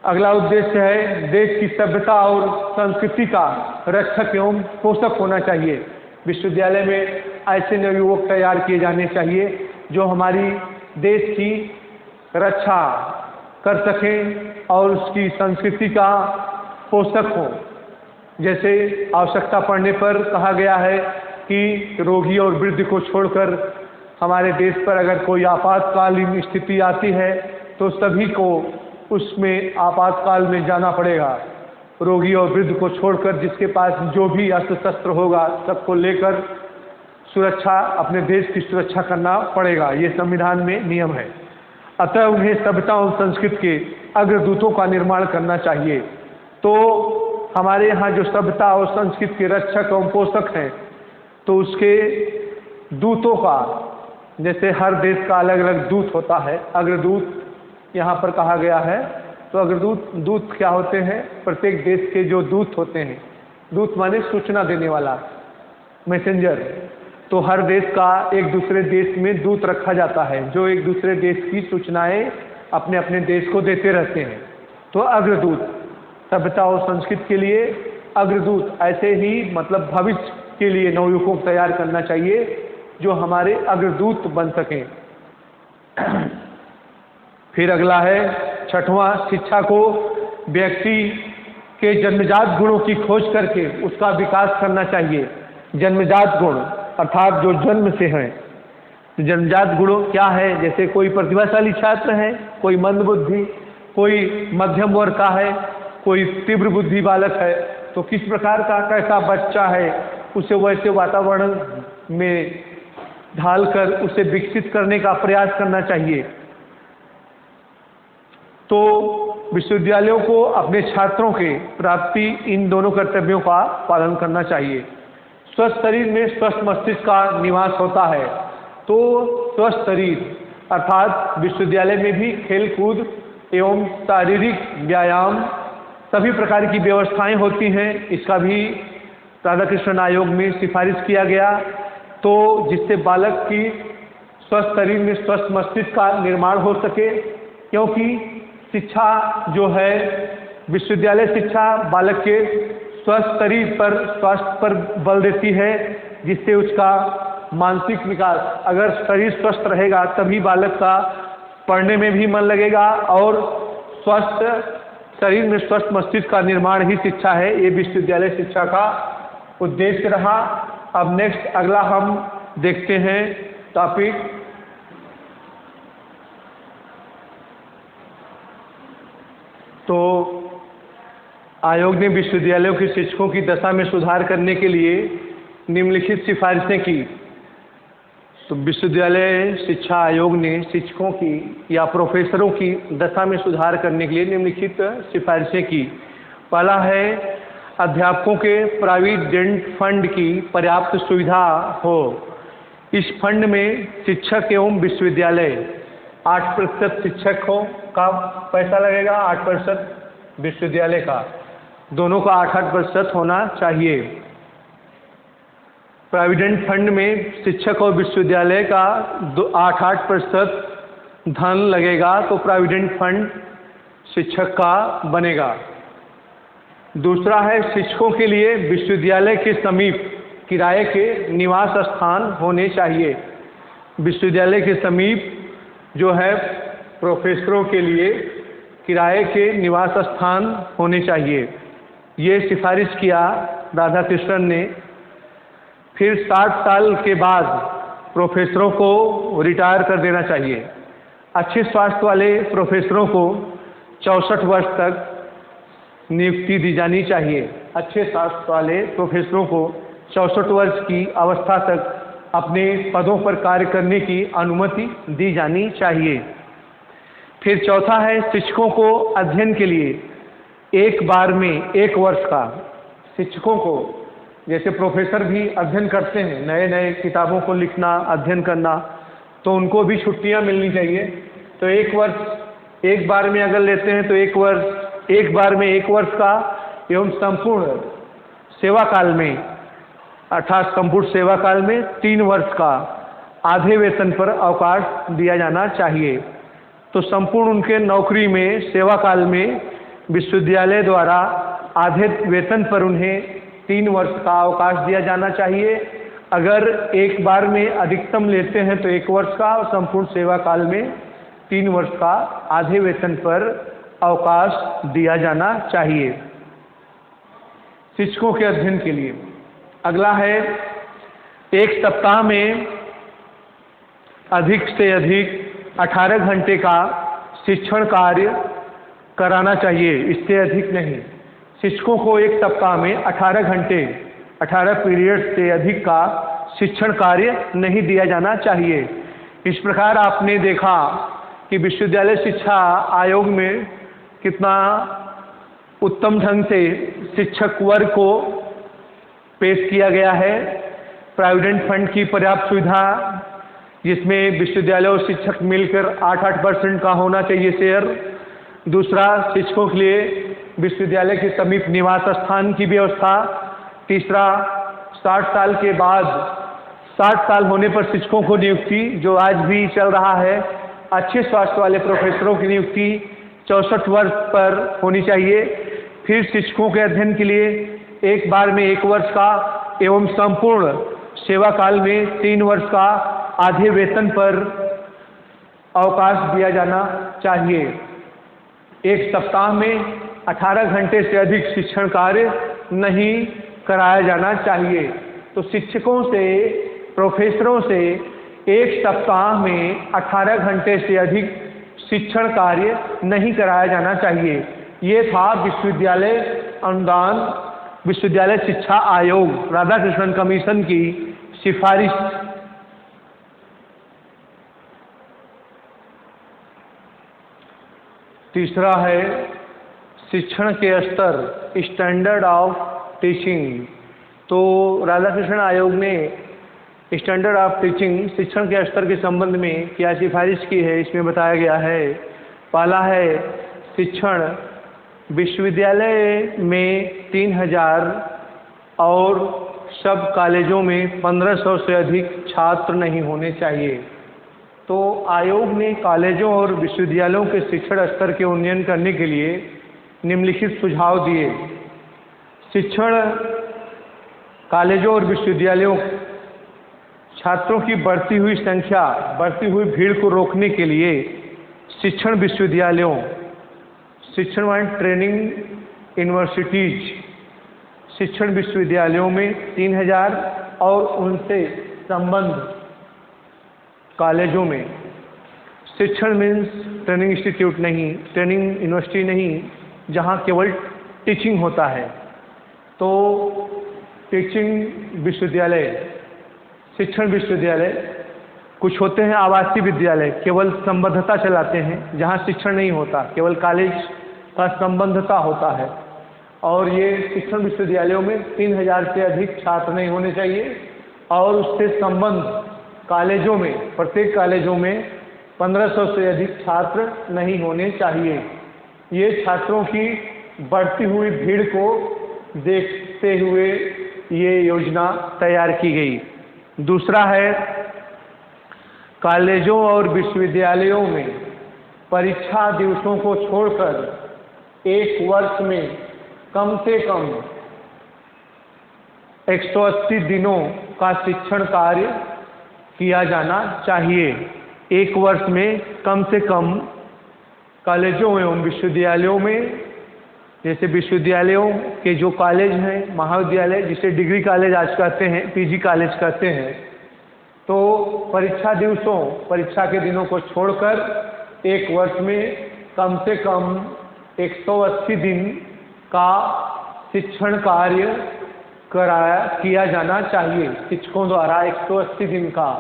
अगला उद्देश्य है देश की सभ्यता और संस्कृति का रक्षक एवं पोषक होना चाहिए। विश्वविद्यालय में ऐसे नवयुवक तैयार किए जाने चाहिए जो हमारी देश की रक्षा कर सकें और उसकी संस्कृति का पोषक हो। जैसे आवश्यकता पड़ने पर कहा गया है कि रोगी और वृद्ध को छोड़कर हमारे देश पर अगर कोई आपातकालीन स्थिति आती है तो सभी को उसमें आपातकाल में जाना पड़ेगा। रोगी और वृद्ध को छोड़कर जिसके पास जो भी अस्त्र शस्त्र होगा सबको लेकर सुरक्षा, अपने देश की सुरक्षा करना पड़ेगा। ये संविधान में नियम है। अतः उन्हें सभ्यता और संस्कृति के अग्रदूतों का निर्माण करना चाहिए। तो हमारे यहाँ जो सभ्यता और संस्कृति के रक्षक एवं पोषक हैं, तो उसके दूतों का, जैसे हर देश का अलग अलग दूत होता है, अग्रदूत यहाँ पर कहा गया है। तो अग्रदूत, दूत क्या होते हैं? प्रत्येक देश के जो दूत होते हैं, दूत माने सूचना देने वाला, मैसेंजर। तो हर देश का एक दूसरे देश में दूत रखा जाता है जो एक दूसरे देश की सूचनाएं अपने अपने देश को देते रहते हैं। तो अग्रदूत, सभ्यता और संस्कृति के लिए अग्रदूत, ऐसे ही मतलब भविष्य के लिए नवयुवकों को तैयार करना चाहिए जो हमारे अग्रदूत बन सकें। फिर अगला है छठवां, शिक्षा को व्यक्ति के जन्मजात गुणों की खोज करके उसका विकास करना चाहिए। जन्मजात गुण अर्थात जो जन्म से हैं। तो जन्मजात गुण क्या है? जैसे कोई प्रतिभाशाली छात्र है, कोई मंदबुद्धि, कोई मध्यम वर्ग का है, कोई तीव्र बुद्धि बालक है, तो किस प्रकार का कैसा बच्चा है उसे वैसे वातावरण में ढालकर उसे विकसित करने का प्रयास करना चाहिए। तो विश्वविद्यालयों को अपने छात्रों के प्राप्ति इन दोनों कर्तव्यों का पालन करना चाहिए। स्वस्थ शरीर में स्वस्थ मस्तिष्क का निवास होता है। तो स्वस्थ शरीर अर्थात विश्वविद्यालय में भी खेल कूद एवं शारीरिक व्यायाम सभी प्रकार की व्यवस्थाएं होती हैं। इसका भी राधाकृष्णन आयोग में सिफारिश किया गया। तो जिससे बालक की स्वस्थ शरीर में स्वस्थ मस्तिष्क का निर्माण हो सके, क्योंकि शिक्षा जो है, विश्वविद्यालय शिक्षा बालक के स्वस्थ शरीर पर, स्वास्थ्य पर बल देती है, जिससे उसका मानसिक विकास, अगर शरीर स्वस्थ रहेगा तभी बालक का पढ़ने में भी मन लगेगा और स्वस्थ शरीर में स्वस्थ मस्तिष्क का निर्माण ही शिक्षा है। ये विश्वविद्यालय शिक्षा का उद्देश्य रहा। अब नेक्स्ट अगला हम देखते हैं टॉपिक तो आयोग ने विश्वविद्यालयों के शिक्षकों की दशा में सुधार करने के लिए निम्नलिखित सिफारिशें की। तो विश्वविद्यालय शिक्षा आयोग ने शिक्षकों की या प्रोफेसरों की दशा में सुधार करने के लिए निम्नलिखित सिफारिशें की। पहला है अध्यापकों के प्रोविडेंट फंड की पर्याप्त सुविधा हो। इस फंड में शिक्षक एवं विश्वविद्यालय 8% शिक्षकों का पैसा लगेगा, 8% विश्वविद्यालय का, दोनों का 8% होना चाहिए। प्रोविडेंट फंड में शिक्षक और विश्वविद्यालय का 8% धन लगेगा, तो प्रोविडेंट फंड शिक्षक का बनेगा। दूसरा है शिक्षकों के लिए विश्वविद्यालय के समीप किराए के निवास स्थान होने चाहिए। विश्वविद्यालय के समीप जो है प्रोफेसरों के लिए किराए के निवास स्थान होने चाहिए। ये सिफारिश किया राधाकृष्णन ने। फिर 60 साल के बाद प्रोफेसरों को रिटायर कर देना चाहिए। अच्छे स्वास्थ्य वाले प्रोफेसरों को 64 वर्ष तक नियुक्ति दी जानी चाहिए। अच्छे स्वास्थ्य वाले प्रोफेसरों को 64 वर्ष की अवस्था तक अपने पदों पर कार्य करने की अनुमति दी जानी चाहिए। फिर चौथा है शिक्षकों को अध्ययन के लिए एक बार में 1 वर्ष का, शिक्षकों को जैसे प्रोफेसर भी अध्ययन करते हैं, नए नए किताबों को लिखना, अध्ययन करना, तो उनको भी छुट्टियां मिलनी चाहिए। तो 1 वर्ष एक बार में अगर लेते हैं तो 1 वर्ष, एक बार में 1 वर्ष का एवं संपूर्ण सेवा काल में अर्थात संपूर्ण सेवा काल में 3 वर्ष का आधे वेतन पर अवकाश दिया जाना चाहिए। तो संपूर्ण उनके नौकरी में सेवा काल में विश्वविद्यालय द्वारा आधे वेतन पर उन्हें 3 वर्ष का अवकाश दिया जाना चाहिए। अगर एक बार में अधिकतम लेते हैं तो 1 वर्ष का और संपूर्ण सेवा काल में 3 वर्ष का आधे वेतन पर अवकाश दिया जाना चाहिए शिक्षकों के अध्ययन के लिए। अगला है 1 सप्ताह में अधिक से अधिक 18 घंटे का शिक्षण कार्य कराना चाहिए, इससे अधिक नहीं। शिक्षकों को 1 सप्ताह में 18 घंटे, 18 पीरियड से अधिक का शिक्षण कार्य नहीं दिया जाना चाहिए। इस प्रकार आपने देखा कि विश्वविद्यालय शिक्षा आयोग में कितना उत्तम ढंग से शिक्षक वर्ग को पेश किया गया है। प्रोविडेंट फंड की पर्याप्त सुविधा, जिसमें विश्वविद्यालय और शिक्षक मिलकर 8-8% का होना चाहिए शेयर। दूसरा, शिक्षकों के लिए विश्वविद्यालय के समीप निवास स्थान की व्यवस्था। तीसरा, 60 साल के बाद 60 साल होने पर शिक्षकों को नियुक्ति, जो आज भी चल रहा है। अच्छे स्वास्थ्य वाले प्रोफेसरों की नियुक्ति 64 वर्ष पर होनी चाहिए। फिर शिक्षकों के अध्ययन के लिए एक बार में 1 वर्ष का एवं संपूर्ण सेवा काल में 3 वर्ष का आधे वेतन पर अवकाश दिया जाना चाहिए। 1 सप्ताह में 18 घंटे से अधिक शिक्षण कार्य नहीं कराया जाना चाहिए। तो शिक्षकों से, प्रोफेसरों से 1 सप्ताह में 18 घंटे से अधिक शिक्षण कार्य नहीं कराया जाना चाहिए। ये था विश्वविद्यालय अनुदान, विश्वविद्यालय शिक्षा आयोग, राधाकृष्णन कमीशन की सिफारिश। तीसरा है शिक्षण के स्तर, स्टैंडर्ड ऑफ टीचिंग। तो राधाकृष्णन आयोग ने स्टैंडर्ड ऑफ टीचिंग, शिक्षण के स्तर के संबंध में क्या सिफारिश की है, इसमें बताया गया है। पहला है शिक्षण विश्वविद्यालय में 3000 और सब कॉलेजों में 1500 से अधिक छात्र नहीं होने चाहिए। तो आयोग ने कॉलेजों और विश्वविद्यालयों के शिक्षण स्तर के उन्नयन करने के लिए निम्नलिखित सुझाव दिए। शिक्षण कॉलेजों और विश्वविद्यालयों छात्रों की बढ़ती हुई संख्या, बढ़ती हुई भीड़ को रोकने के लिए शिक्षण विश्वविद्यालयों, शिक्षण एंड ट्रेनिंग यूनिवर्सिटीज, शिक्षण विश्वविद्यालयों में 3000 और उनसे संबंध कॉलेजों में, शिक्षण मीन्स ट्रेनिंग इंस्टीट्यूट नहीं, ट्रेनिंग यूनिवर्सिटी नहीं, जहाँ केवल टीचिंग होता है। तो टीचिंग विश्वविद्यालय, शिक्षण विश्वविद्यालय, कुछ होते हैं आवासीय विद्यालय, केवल संबद्धता चलाते हैं, जहाँ शिक्षण नहीं होता, केवल कॉलेज का संबद्धता होता है। और ये शिक्षण विश्वविद्यालयों में 3000 से अधिक छात्र नहीं होने चाहिए और उससे संबंध कॉलेजों में, प्रत्येक कॉलेजों में 1500 से अधिक छात्र नहीं होने चाहिए। ये छात्रों की बढ़ती हुई भीड़ को देखते हुए ये योजना तैयार की गई। दूसरा है कॉलेजों और विश्वविद्यालयों में परीक्षा दिवसों को छोड़कर 1 वर्ष में कम से कम 180 दिनों का शिक्षण कार्य किया जाना चाहिए। एक वर्ष में कम से कम कॉलेजों एवं विश्वविद्यालयों में, जैसे विश्वविद्यालयों के जो कॉलेज हैं, महाविद्यालय जिसे डिग्री कॉलेज आज कहते हैं, पीजी कॉलेज कहते हैं, तो परीक्षा के दिनों को छोड़कर एक वर्ष में कम से कम 180 दिन का शिक्षण कार्य किया जाना चाहिए शिक्षकों द्वारा। 180 दिन का,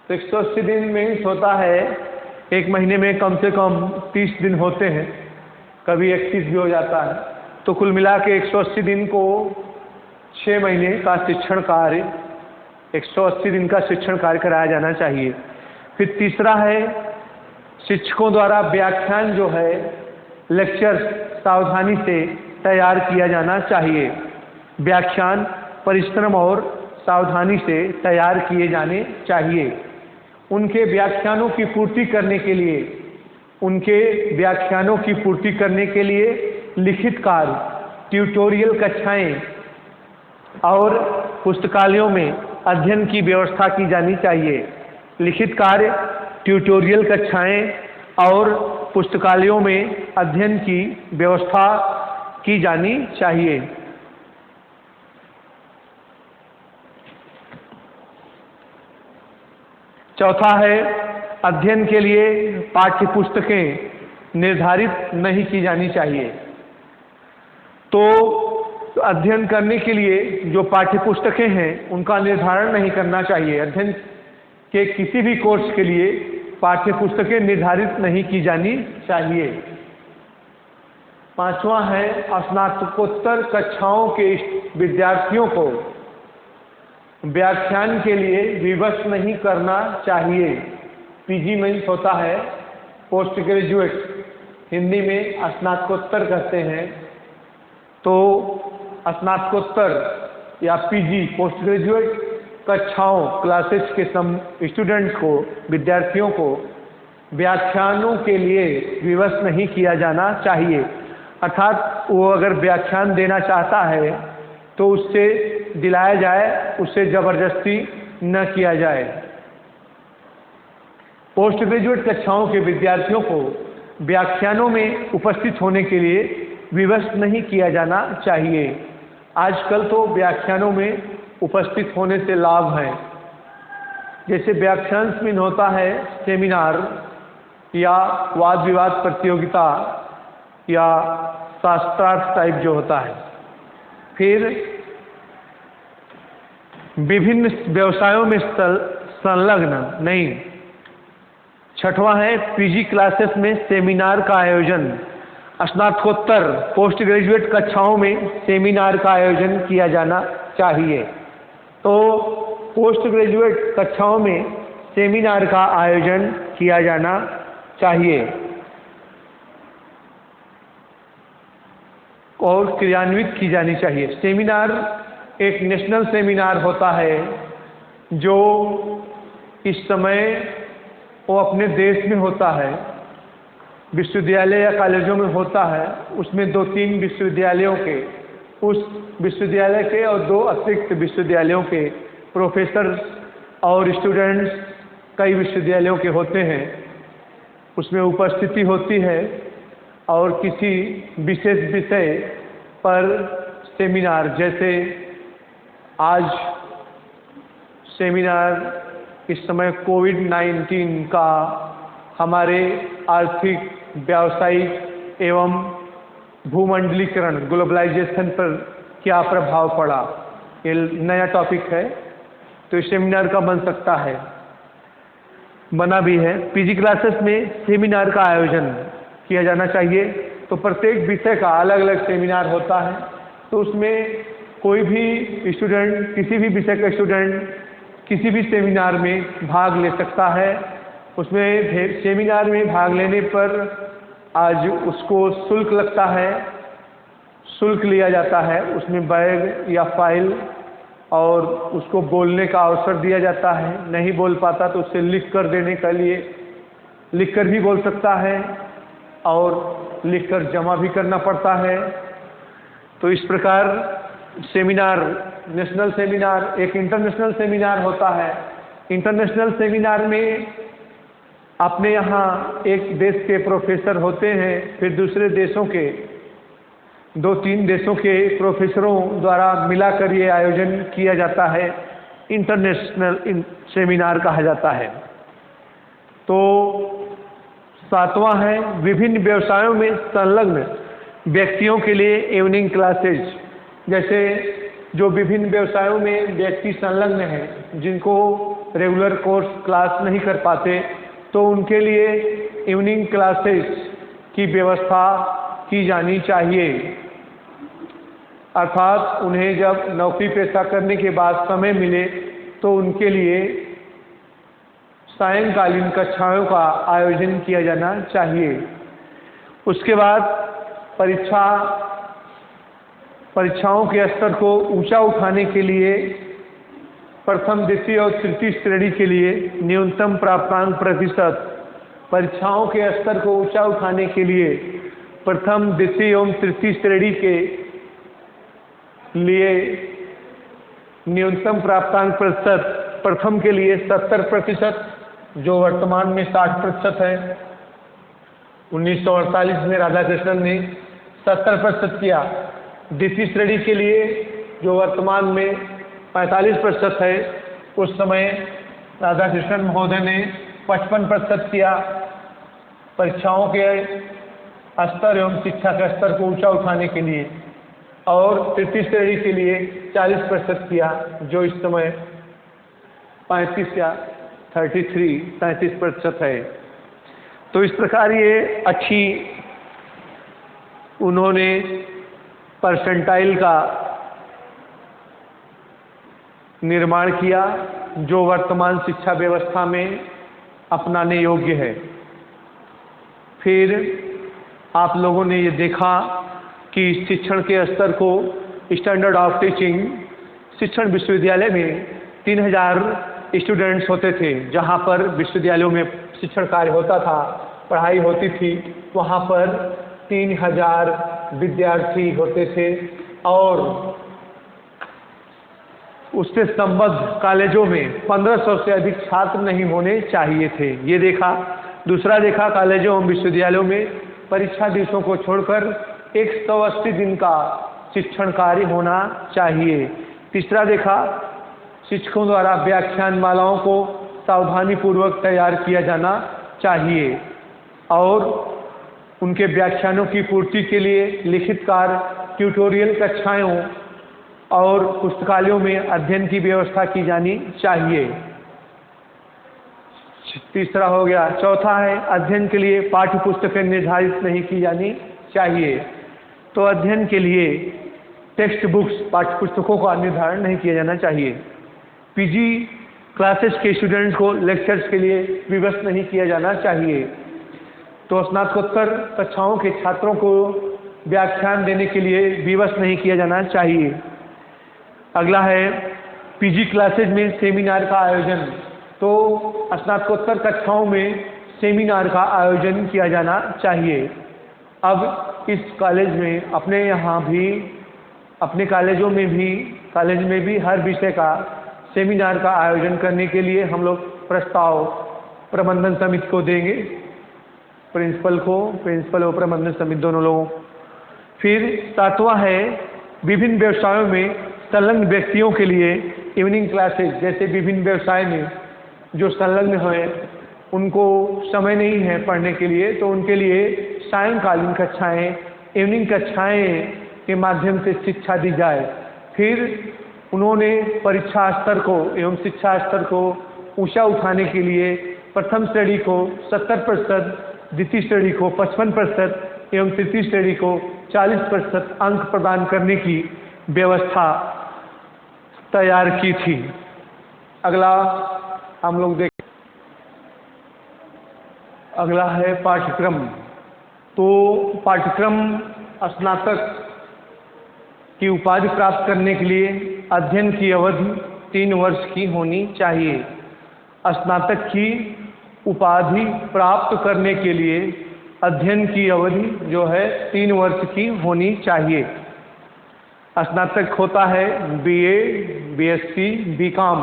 तो 180 दिन में होता है, एक महीने में कम से कम 30 दिन होते हैं, कभी 31 भी हो जाता है, तो कुल मिला के 180 दिन को 6 महीने का शिक्षण कार्य, 180 दिन का शिक्षण कार्य कराया जाना चाहिए। फिर तीसरा है, शिक्षकों द्वारा व्याख्यान जो है, लेक्चर सावधानी से तैयार किया जाना चाहिए। व्याख्यान परिश्रम और सावधानी से तैयार किए जाने चाहिए। उनके व्याख्यानों की पूर्ति करने के लिए लिखित कार्य, ट्यूटोरियल कक्षाएं और पुस्तकालयों में अध्ययन की व्यवस्था की जानी चाहिए। लिखित कार्य, ट्यूटोरियल कक्षाएं और पुस्तकालयों में अध्ययन की व्यवस्था की जानी चाहिए। चौथा है, अध्ययन के लिए पाठ्य पुस्तकें निर्धारित नहीं की जानी चाहिए। तो अध्ययन करने के लिए जो पाठ्य पुस्तकें हैं उनका निर्धारण नहीं करना चाहिए। अध्ययन के किसी भी कोर्स के लिए पाठ्य पुस्तकें निर्धारित नहीं की जानी चाहिए। पांचवा है, स्नातकोत्तर कक्षाओं के विद्यार्थियों को व्याख्यान के लिए विवश नहीं करना चाहिए। पीजी मीन्स होता है पोस्ट ग्रेजुएट, हिंदी में स्नातकोत्तर कहते हैं। तो स्नातकोत्तर या पीजी पोस्ट ग्रेजुएट कक्षाओं क्लासेस के स्टूडेंट्स को, विद्यार्थियों को व्याख्यानों के लिए विवश नहीं किया जाना चाहिए। अर्थात वो अगर व्याख्यान देना चाहता है तो उससे दिलाया जाए, उससे ज़बरदस्ती न किया जाए। पोस्ट ग्रेजुएट कक्षाओं के विद्यार्थियों को व्याख्यानों में उपस्थित होने के लिए विवश नहीं किया जाना चाहिए। आजकल तो व्याख्यानों में उपस्थित होने से लाभ है, जैसे व्याख्यान में होता है सेमिनार या वाद विवाद प्रतियोगिता या शास्त्रार्थ टाइप जो होता है। फिर विभिन्न व्यवसायों में संलग्न नहीं। छठवां है, पीजी क्लासेस में सेमिनार का आयोजन। स्नातकोत्तर पोस्ट ग्रेजुएट कक्षाओं में सेमिनार का आयोजन किया जाना चाहिए। तो पोस्ट ग्रेजुएट कक्षाओं में सेमिनार का आयोजन किया जाना चाहिए और क्रियान्वित की जानी चाहिए। सेमिनार एक नेशनल सेमिनार होता है जो इस समय वो अपने देश में होता है, विश्वविद्यालय या कॉलेजों में होता है। उसमें 2-3 विश्वविद्यालयों के, उस विश्वविद्यालय के और 2 अतिरिक्त विश्वविद्यालयों के प्रोफेसर और स्टूडेंट्स कई विश्वविद्यालयों के होते हैं। उसमें उपस्थिति होती है और किसी विशेष विषय पर सेमिनार, जैसे आज सेमिनार इस समय कोविड-19 का हमारे आर्थिक, व्यावसायिक एवं भूमंडलीकरण, ग्लोबलाइजेशन पर क्या प्रभाव पड़ा, ये नया टॉपिक है, तो इस सेमिनार का बन सकता है, बना भी है। पीजी क्लासेस में सेमिनार का आयोजन किया जाना चाहिए। तो प्रत्येक विषय का अलग अलग सेमिनार होता है, तो उसमें कोई भी स्टूडेंट, किसी भी विषय का स्टूडेंट किसी भी सेमिनार में भाग ले सकता है। उसमें सेमिनार में भाग लेने पर आज उसको शुल्क लगता है, शुल्क लिया जाता है। उसमें बैग या फाइल और उसको बोलने का अवसर दिया जाता है। नहीं बोल पाता तो उससे लिख कर देने के लिए, लिख कर भी बोल सकता है और लिख कर जमा भी करना पड़ता है। तो इस प्रकार सेमिनार, नेशनल सेमिनार, एक इंटरनेशनल सेमिनार होता है। इंटरनेशनल सेमिनार में अपने यहाँ एक देश के प्रोफेसर होते हैं, फिर दूसरे देशों के 2-3 देशों के प्रोफेसरों द्वारा मिलाकर ये आयोजन किया जाता है, इंटरनेशनल सेमिनार कहा जाता है। तो 7वां है विभिन्न व्यवसायों में संलग्न व्यक्तियों के लिए इवनिंग क्लासेज। जैसे जो विभिन्न व्यवसायों में व्यक्ति संलग्न हैं, जिनको रेगुलर कोर्स क्लास नहीं कर पाते, तो उनके लिए इवनिंग क्लासेस की व्यवस्था की जानी चाहिए। अर्थात उन्हें जब नौकरी पेशा करने के बाद समय मिले तो उनके लिए सायंकालीन कक्षाओं का आयोजन किया जाना चाहिए। उसके बाद परीक्षाओं के स्तर को ऊंचा उठाने के लिए प्रथम, द्वितीय और तृतीय श्रेणी के लिए न्यूनतम प्राप्तांक प्रतिशत, परीक्षाओं के स्तर को ऊंचा उठाने के लिए प्रथम, द्वितीय एवं तृतीय श्रेणी के लिए न्यूनतम प्राप्तांक प्रतिशत, प्रथम के लिए 70%, जो वर्तमान में 60% है। 1948 में राधाकृष्णन ने 70% किया। द्वितीय श्रेणी के लिए जो वर्तमान में 45% है, उस समय राधाकृष्णन महोदय ने 55% किया। परीक्षाओं के स्तर एवं शिक्षा के स्तर को ऊंचा उठाने के लिए, और तृतीय श्रेणी के लिए 40% किया, जो इस समय 33% है। तो इस प्रकार ये अच्छी उन्होंने परसेंटाइल का निर्माण किया, जो वर्तमान शिक्षा व्यवस्था में अपनाने योग्य है। फिर आप लोगों ने ये देखा कि शिक्षण के स्तर को, स्टैंडर्ड ऑफ टीचिंग, शिक्षण विश्वविद्यालय में 3000 स्टूडेंट्स होते थे। जहाँ पर विश्वविद्यालयों में शिक्षण कार्य होता था, पढ़ाई होती थी, वहाँ पर 3000 विद्यार्थी होते थे, और उससे संबद्ध कॉलेजों में 1500 से अधिक छात्र नहीं होने चाहिए थे। ये देखा। दूसरा देखा, कॉलेजों एवं विश्वविद्यालयों में परीक्षा दिवसों को छोड़कर 180 दिन का शिक्षण कार्य होना चाहिए। तीसरा देखा, शिक्षकों द्वारा व्याख्यान मालाओं को सावधानी पूर्वक तैयार किया जाना चाहिए, और उनके व्याख्यानों की पूर्ति के लिए लिखित कार्य, ट्यूटोरियल कक्षाओं और पुस्तकालयों में अध्ययन की व्यवस्था की जानी चाहिए। तीसरा हो गया। चौथा है, अध्ययन के लिए पाठ्य पुस्तकें निर्धारित नहीं की जानी चाहिए। तो अध्ययन के लिए टेक्स्ट बुक्स, पाठ्य पुस्तकों का निर्धारण नहीं किया जाना चाहिए। पीजी क्लासेस के स्टूडेंट्स को लेक्चर्स के लिए विवश नहीं किया जाना चाहिए। तो स्नातकोत्तर कक्षाओं के छात्रों को व्याख्यान देने के लिए विवश नहीं किया जाना चाहिए। अगला है, पीजी क्लासेज में सेमिनार का आयोजन। तो स्नातकोत्तर कक्षाओं में सेमिनार का आयोजन किया जाना चाहिए। अब इस कॉलेज में, अपने यहाँ भी, अपने कॉलेजों में भी, कॉलेज में भी हर विषय का सेमिनार का आयोजन करने के लिए हम लोग प्रस्ताव प्रबंधन समिति को देंगे, प्रिंसिपल और प्रबंधन समिति दोनों लोगों। फिर 7वां है, विभिन्न व्यवसायों में संलग्न व्यक्तियों के लिए इवनिंग क्लासेज। जैसे विभिन्न व्यवसाय में जो संलग्न हैं, उनको समय नहीं है पढ़ने के लिए, तो उनके लिए सायंकालीन कक्षाएं, इवनिंग कक्षाएं के माध्यम से शिक्षा दी जाए। फिर उन्होंने परीक्षा स्तर को एवं शिक्षा स्तर को ऊंचा उठाने के लिए प्रथम श्रेणी को 70%, द्वितीय श्रेणी को 55% एवं तृतीय श्रेणी को 40% अंक प्रदान करने की व्यवस्था तैयार की थी। अगला हम लोग देखें, अगला है पाठ्यक्रम। तो पाठ्यक्रम स्नातक की उपाधि प्राप्त करने के लिए अध्ययन की अवधि 3 वर्ष की होनी चाहिए। स्नातक की उपाधि प्राप्त करने के लिए अध्ययन की अवधि जो है 3 वर्ष की होनी चाहिए। स्नातक होता है बीए, बीएससी, बीकॉम।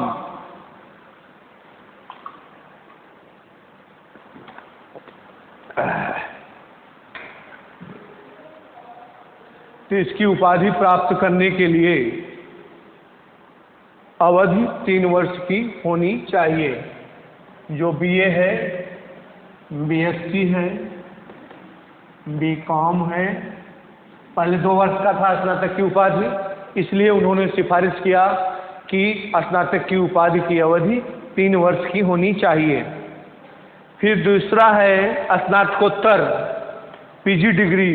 तो इसकी उपाधि प्राप्त करने के लिए अवधि 3 वर्ष की होनी चाहिए। जो बीए है, बीएससी है, बीकॉम है, पहले 2 वर्ष का था स्नातक की उपाधि, इसलिए उन्होंने सिफारिश किया कि स्नातक की उपाधि की अवधि 3 वर्ष की होनी चाहिए। फिर दूसरा है स्नातकोत्तर पीजी डिग्री,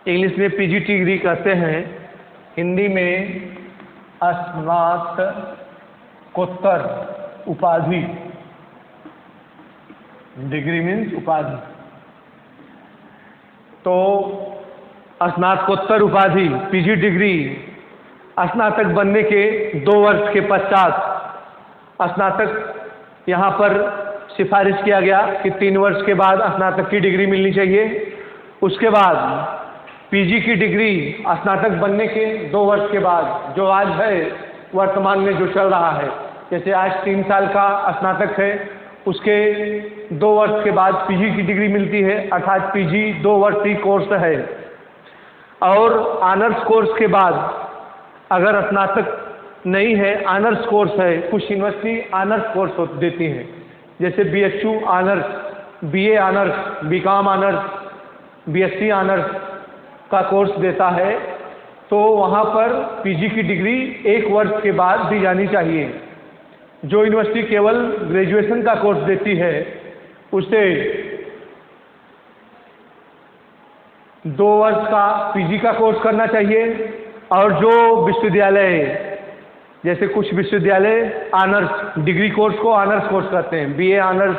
इंग्लिश में पीजी डिग्री कहते हैं, हिंदी में स्नातकोत्तर उपाधि। डिग्री मीन्स उपाधि। तो स्नातकोत्तर उपाधि पीजी डिग्री स्नातक बनने के 2 वर्ष के पश्चात स्नातक यहाँ पर सिफारिश किया गया कि 3 वर्ष के बाद स्नातक की डिग्री मिलनी चाहिए। उसके बाद पीजी की डिग्री स्नातक बनने के 2 वर्ष के बाद, जो आज है वर्तमान में जो चल रहा है, जैसे आज 3 साल का स्नातक है, उसके 2 वर्ष के बाद पीजी की डिग्री मिलती है, अर्थात पीजी 2 वर्षीय कोर्स है। और ऑनर्स कोर्स के बाद अगर स्नातक नहीं है, ऑनर्स कोर्स है, कुछ यूनिवर्सिटी ऑनर्स कोर्स देती हैं, जैसे BHU honours, BA honours, BCom honours, BSc honours का कोर्स देता है, तो वहाँ पर पीजी की डिग्री 1 वर्ष के बाद दी जानी चाहिए। जो यूनिवर्सिटी केवल ग्रेजुएशन का कोर्स देती है, उसे 2 वर्ष का पीजी का कोर्स करना चाहिए। और जो विश्वविद्यालय, जैसे कुछ विश्वविद्यालय ऑनर्स डिग्री कोर्स को ऑनर्स कोर्स करते हैं, BA honours,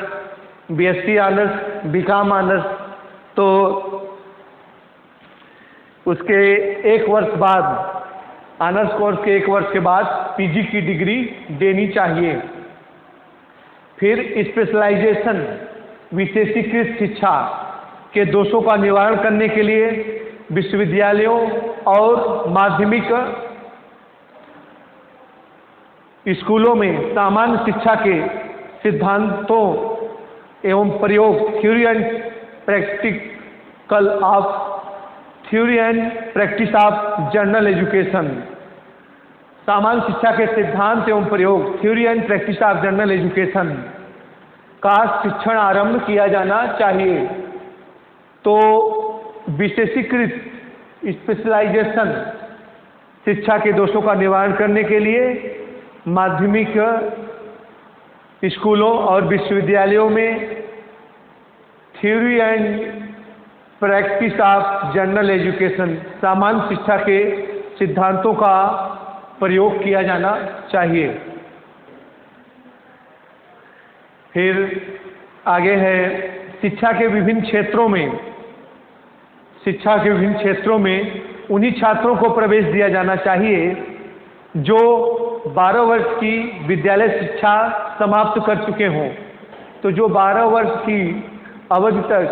BSc honours, BCom honours, तो उसके 1 वर्ष बाद, ऑनर्स कोर्स के 1 वर्ष के बाद पीजी की डिग्री देनी चाहिए। फिर स्पेशलाइजेशन विशेषीकृत शिक्षा के दोषों का निवारण करने के लिए विश्वविद्यालयों और माध्यमिक स्कूलों में सामान्य शिक्षा के सिद्धांतों एवं प्रयोग theory and practice of general education, सामान्य शिक्षा के सिद्धांत एवं प्रयोग theory and practice of general education का शिक्षण आरंभ किया जाना चाहिए। तो विशेषीकृत स्पेशलाइजेशन शिक्षा के दोषों का निवारण करने के लिए माध्यमिक स्कूलों और विश्वविद्यालयों में theory and practice of general education, सामान्य शिक्षा के सिद्धांतों का प्रयोग किया जाना चाहिए। फिर आगे है शिक्षा के विभिन्न क्षेत्रों में उन्हीं छात्रों को प्रवेश दिया जाना चाहिए जो 12 वर्ष की विद्यालय शिक्षा समाप्त कर चुके हों। तो जो 12 वर्ष की अवधि तक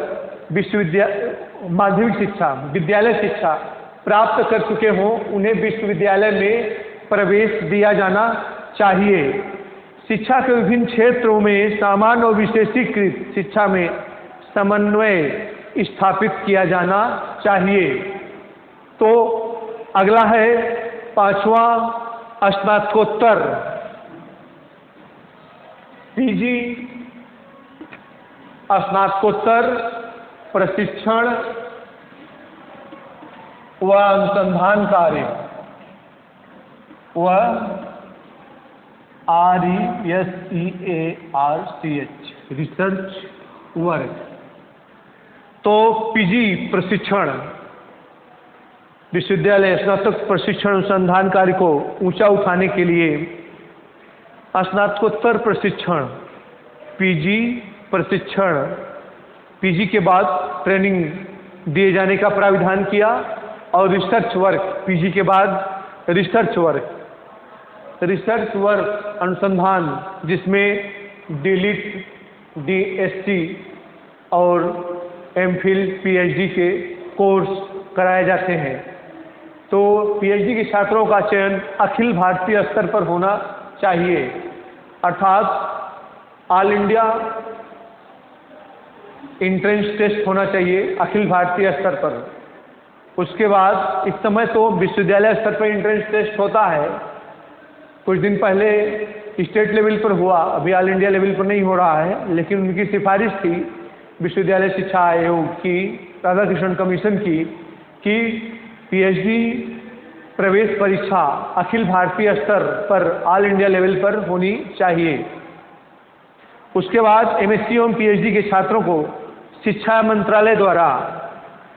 माध्यमिक शिक्षा, विद्यालय शिक्षा प्राप्त कर चुके हों, उन्हें विश्वविद्यालय में प्रवेश दिया जाना चाहिए। शिक्षा के विभिन्न क्षेत्रों में सामान्य और विशेषीकृत शिक्षा में समन्वय स्थापित किया जाना चाहिए। तो अगला है 5वां स्नातकोत्तर पीजी स्नातकोत्तर प्रशिक्षण व अनुसंधान कार्य, व RESEARCH रिसर्च वर्क। तो पीजी प्रशिक्षण विश्वविद्यालय स्नातक प्रशिक्षण अनुसंधान कार्य को ऊंचा उठाने के लिए स्नातकोत्तर प्रशिक्षण, पीजी प्रशिक्षण, पीजी के बाद ट्रेनिंग दिए जाने का प्राविधान किया। और रिसर्च वर्क, पीजी के बाद रिसर्च वर्क अनुसंधान, जिसमें डीलिट, डीएसटी और एमफिल, पीएचडी के कोर्स कराए जाते हैं। तो पीएचडी के छात्रों का चयन अखिल भारतीय स्तर पर होना चाहिए, अर्थात ऑल इंडिया एंट्रेंस टेस्ट होना चाहिए अखिल भारतीय स्तर पर। उसके बाद इस समय तो विश्वविद्यालय स्तर पर एंट्रेंस टेस्ट होता है, कुछ दिन पहले स्टेट लेवल पर हुआ, अभी ऑल इंडिया लेवल पर नहीं हो रहा है, लेकिन उनकी सिफारिश थी विश्वविद्यालय शिक्षा आयोग की, राधाकृष्णन कमीशन की, कि पीएचडी प्रवेश परीक्षा अखिल भारतीय स्तर पर ऑल इंडिया लेवल पर होनी चाहिए। उसके बाद एमएससी एवं पीएचडी के छात्रों को शिक्षा मंत्रालय द्वारा,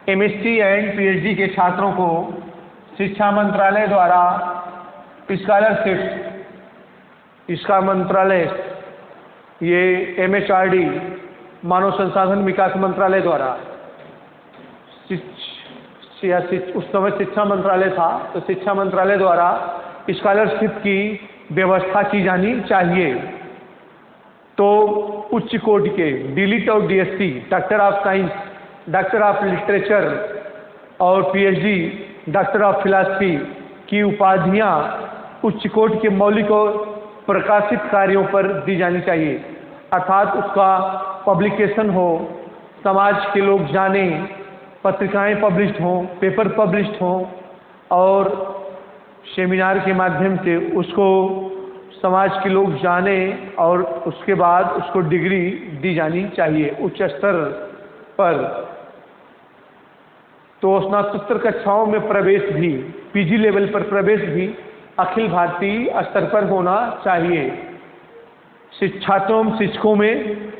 एमएससी एंड पीएचडी के छात्रों को शिक्षा मंत्रालय द्वारा स्कॉलरशिप, इसका मंत्रालय ये एमएचआरडी मानव संसाधन विकास मंत्रालय द्वारा, उस समय शिक्षा मंत्रालय था, तो शिक्षा मंत्रालय द्वारा स्कॉलरशिप की व्यवस्था की जानी चाहिए। तो उच्च कोटि के डीलिट और DSC, doctor of science, doctor of literature और पीएचडी डॉक्टर ऑफ फिलॉसफी की उपाधियां उच्च कोटि के मौलिक और प्रकाशित कार्यों पर दी जानी चाहिए, अर्थात उसका पब्लिकेशन हो, समाज के लोग जाने, पत्रिकाएं पब्लिश्ड हों, पेपर पब्लिश्ड हों और सेमिनार के माध्यम से उसको समाज के लोग जाने और उसके बाद उसको डिग्री दी जानी चाहिए उच्च स्तर पर। तो स्नातकोत्तर कक्षाओं में प्रवेश भी, पीजी लेवल पर प्रवेश भी अखिल भारतीय स्तर पर होना चाहिए। छात्रों एवं शिक्षकों में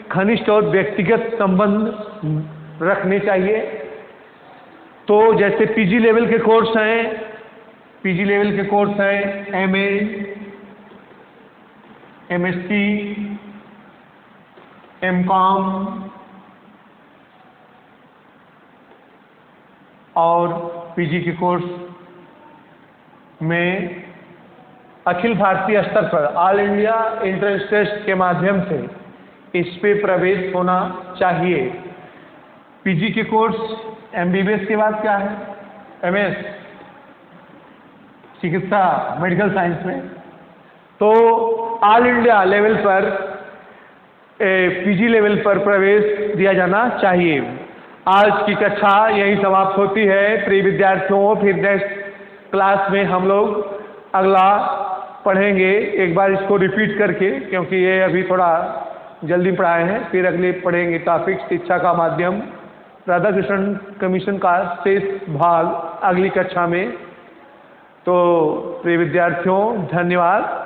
घनिष्ठ और व्यक्तिगत संबंध रखने चाहिए। तो जैसे पीजी लेवल के कोर्स हैं एमए, एमएससी, एमकॉम और पीजी के कोर्स में अखिल भारतीय स्तर पर ऑल इंडिया एंट्रेंस टेस्ट के माध्यम से इस पे प्रवेश होना चाहिए। पीजी के कोर्स एमबीबीएस के बाद क्या है, एमएस चिकित्सा मेडिकल साइंस में, तो ऑल इंडिया लेवल पर पीजी लेवल पर प्रवेश दिया जाना चाहिए। आज की कक्षा यही समाप्त होती है। प्रिय विद्यार्थियों, फिर नेक्स्ट क्लास में हम लोग अगला पढ़ेंगे, एक बार इसको रिपीट करके, क्योंकि ये अभी थोड़ा जल्दी पढ़ाए हैं। फिर अगले पढ़ेंगे टॉपिक शिक्षा का माध्यम, राधाकृष्णन कमीशन का शेष भाग अगली कक्षा में। तो प्रिय विद्यार्थियों, धन्यवाद।